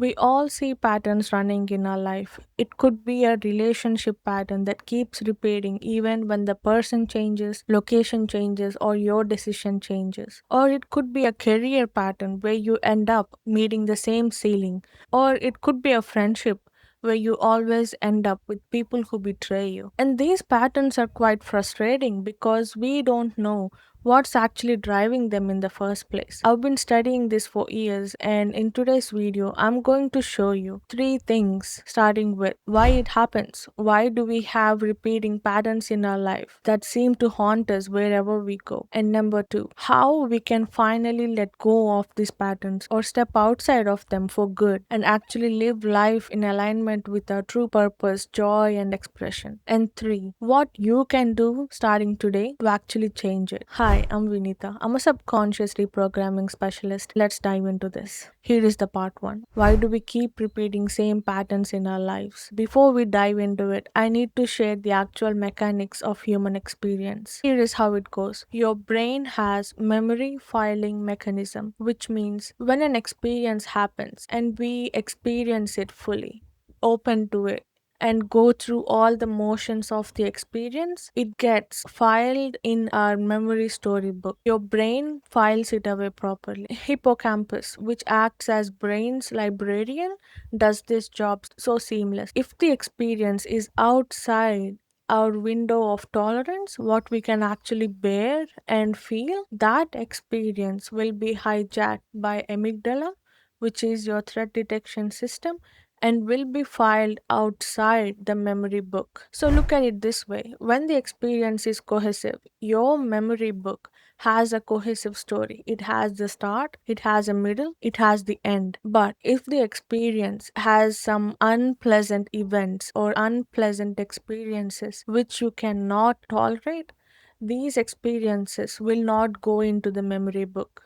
We all see patterns running in our life. It could be a relationship pattern that keeps repeating even when the person changes, location changes, or your decision changes. Or it could be a career pattern where you end up meeting the same ceiling. Or it could be a friendship where you always end up with people who betray you. And these patterns are quite frustrating because we don't know what's actually driving them in the first place. I've been studying this for years, and in today's video, I'm going to show you three things, starting with why it happens. Why do we have repeating patterns in our life that seem to haunt us wherever we go? And number two, how we can finally let go of these patterns or step outside of them for good and actually live life in alignment with our true purpose, joy, and expression. And three, what you can do starting today to actually change it. Hi, I'm Vinita. I'm a subconscious reprogramming specialist. Let's dive into this. Here is the part one. Why do we keep repeating same patterns in our lives? Before we dive into it, I need to share the actual mechanics of human experience. Here is how it goes. Your brain has memory filing mechanism, which means when an experience happens and we experience it fully, open to it, and go through all the motions of the experience, it gets filed in our memory storybook. Your brain files it away properly. Hippocampus, which acts as brain's librarian, does this job so seamless. If the experience is outside our window of tolerance, what we can actually bear and feel, that experience will be hijacked by amygdala, which is your threat detection system, and will be filed outside the memory book. So look at it this way. When the experience is cohesive, your memory book has a cohesive story. It has the start, it has a middle, it has the end. But if the experience has some unpleasant events or unpleasant experiences which you cannot tolerate, these experiences will not go into the memory book.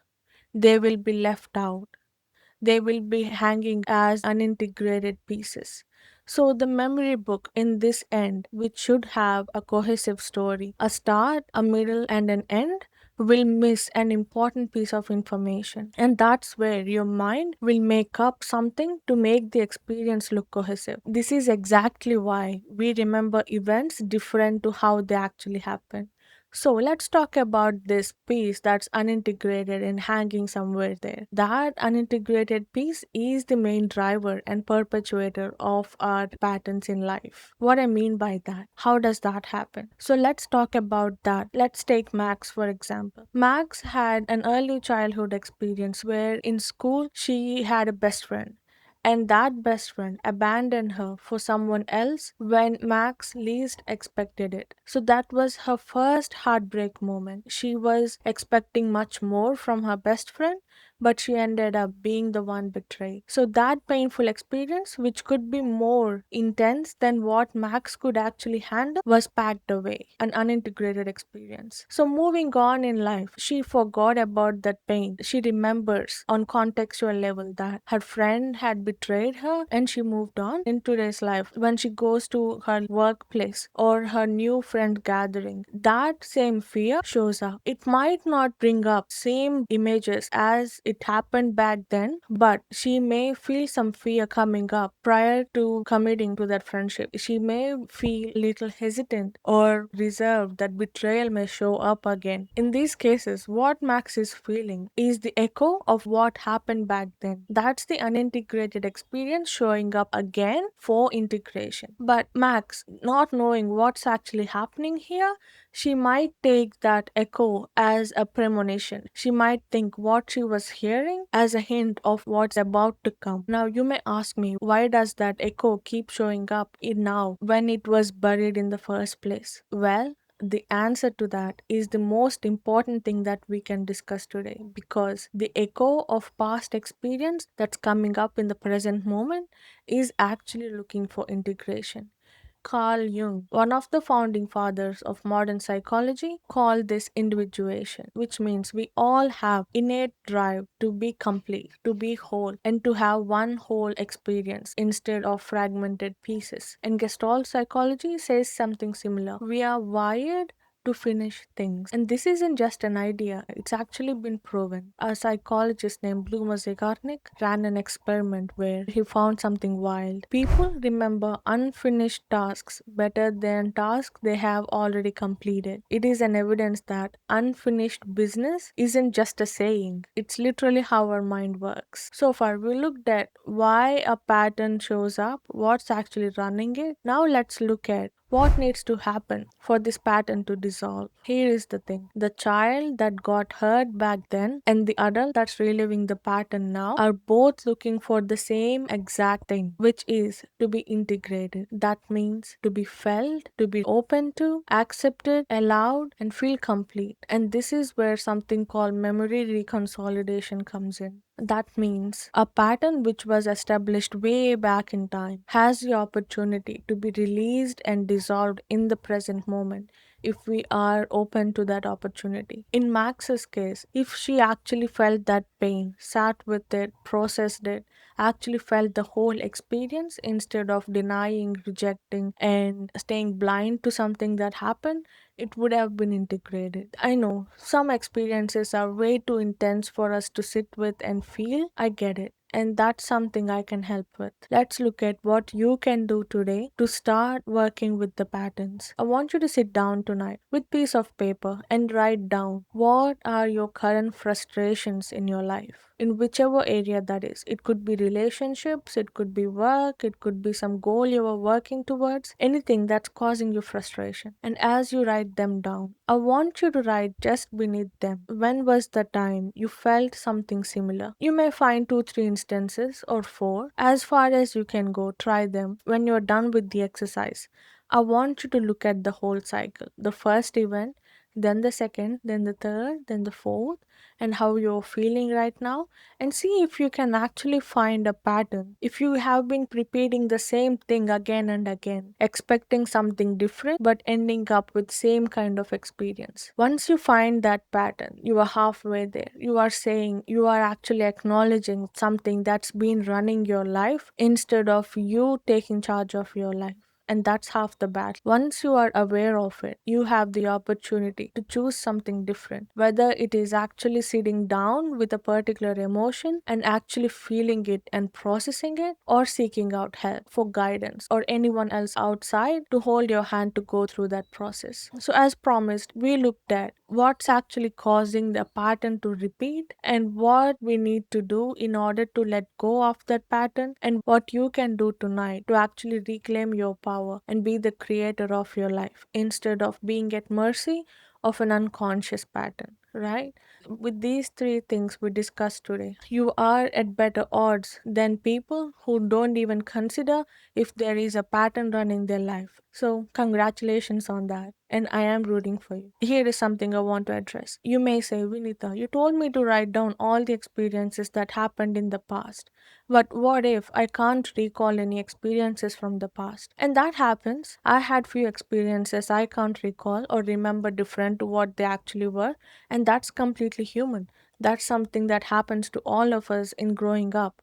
They will be left out. They will be hanging as unintegrated pieces. So, the memory book in this end, which should have a cohesive story, a start, a middle, and an end, will miss an important piece of information. And that's where your mind will make up something to make the experience look cohesive. This is exactly why we remember events different to how they actually happen. So let's talk about this piece that's unintegrated and hanging somewhere there. That unintegrated piece is the main driver and perpetuator of our patterns in life. What I mean by that, how does that happen? So let's talk about that. Let's take Max for example. Max had an early childhood experience where in school she had a best friend, and that best friend abandoned her for someone else when Max least expected it. So that was her first heartbreak moment. She was expecting much more from her best friend, but she ended up being the one betrayed. So that painful experience, which could be more intense than what Max could actually handle, was packed away, an unintegrated experience. So moving on in life, she forgot about that pain. She remembers on contextual level that her friend had betrayed her and she moved on. In today's life, when she goes to her workplace or her new friend gathering, that same fear shows up. It might not bring up same images as it happened back then, but she may feel some fear coming up prior to committing to that friendship. She may feel little hesitant or reserved that betrayal may show up again. In these cases, what Max is feeling is the echo of what happened back then. That's the unintegrated experience showing up again for integration. But Max, not knowing what's actually happening here, she might take that echo as a premonition. She might think what she was hearing as a hint of what's about to come. Now, you may ask me, why does that echo keep showing up in now when it was buried in the first place? Well, the answer to that is the most important thing that we can discuss today, because the echo of past experience that's coming up in the present moment is actually looking for integration. Carl Jung, one of the founding fathers of modern psychology, called this individuation, which means we all have innate drive to be complete, to be whole, and to have one whole experience instead of fragmented pieces. And Gestalt psychology says something similar. We are wired to finish things. And this isn't just an idea, it's actually been proven. A psychologist named Bluma Zegarnik ran an experiment where he found something wild. People remember unfinished tasks better than tasks they have already completed. It is an evidence that unfinished business isn't just a saying, it's literally how our mind works. So far, we looked at why a pattern shows up, what's actually running it. Now, let's look at what needs to happen for this pattern to dissolve. Here is the thing, the child that got hurt back then and the adult that's reliving the pattern now are both looking for the same exact thing, which is to be integrated. That means to be felt, to be open to, accepted, allowed, and feel complete. And this is where something called memory reconsolidation comes in. That means a pattern which was established way back in time has the opportunity to be released and dissolved in the present moment if we are open to that opportunity. In Max's case, if she actually felt that pain, sat with it, processed it, actually felt the whole experience instead of denying, rejecting, and staying blind to something that happened, it would have been integrated. I know some experiences are way too intense for us to sit with and feel. I get it. And that's something I can help with. Let's look at what you can do today to start working with the patterns. I want you to sit down tonight with piece of paper and write down what are your current frustrations in your life, in whichever area that is. It could be relationships, it could be work, it could be some goal you are working towards, anything that's causing you frustration. And as you write them down, I want you to write just beneath them, when was the time you felt something similar? You may find two, three instances or four. As far as you can go, try them. When you're done with the exercise, I want you to look at the whole cycle. The first event, then the second, then the third, then the fourth, and how you're feeling right now, and see if you can actually find a pattern. If you have been repeating the same thing again and again, expecting something different but ending up with same kind of experience. Once you find that pattern, you are halfway there. You are saying, you are actually acknowledging something that's been running your life instead of you taking charge of your life. And that's half the battle. Once you are aware of it, you have the opportunity to choose something different, whether it is actually sitting down with a particular emotion and actually feeling it and processing it, or seeking out help for guidance or anyone else outside to hold your hand to go through that process. So, as promised, we looked at what's actually causing the pattern to repeat and what we need to do in order to let go of that pattern, and what you can do tonight to actually reclaim your power and be the creator of your life instead of being at mercy of an unconscious pattern, right? With these three things we discussed today, you are at better odds than people who don't even consider if there is a pattern running their life. So, congratulations on that. And I am rooting for you. Here is something I want to address. You may say, Vinita, you told me to write down all the experiences that happened in the past. But what if I can't recall any experiences from the past? And that happens. I had few experiences I can't recall or remember different to what they actually were, and that's completely human. That's something that happens to all of us in growing up.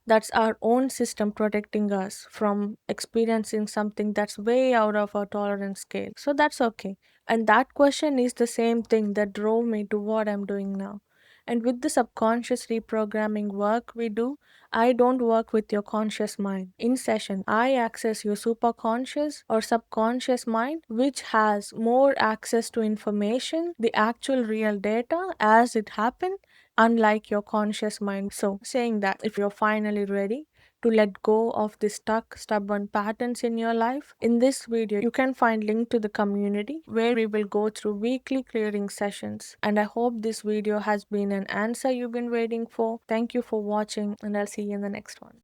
That's our own system protecting us from experiencing something that's way out of our tolerance scale. So that's okay. And that question is the same thing that drove me to what I'm doing now. And with the subconscious reprogramming work we do, I don't work with your conscious mind. In session, I access your superconscious or subconscious mind, which has more access to information, the actual real data as it happened, unlike your conscious mind. So, saying that if you're finally ready to let go of the stuck, stubborn patterns in your life, in this video, you can find link to the community where we will go through weekly clearing sessions. And I hope this video has been an answer you've been waiting for. Thank you for watching, and I'll see you in the next one.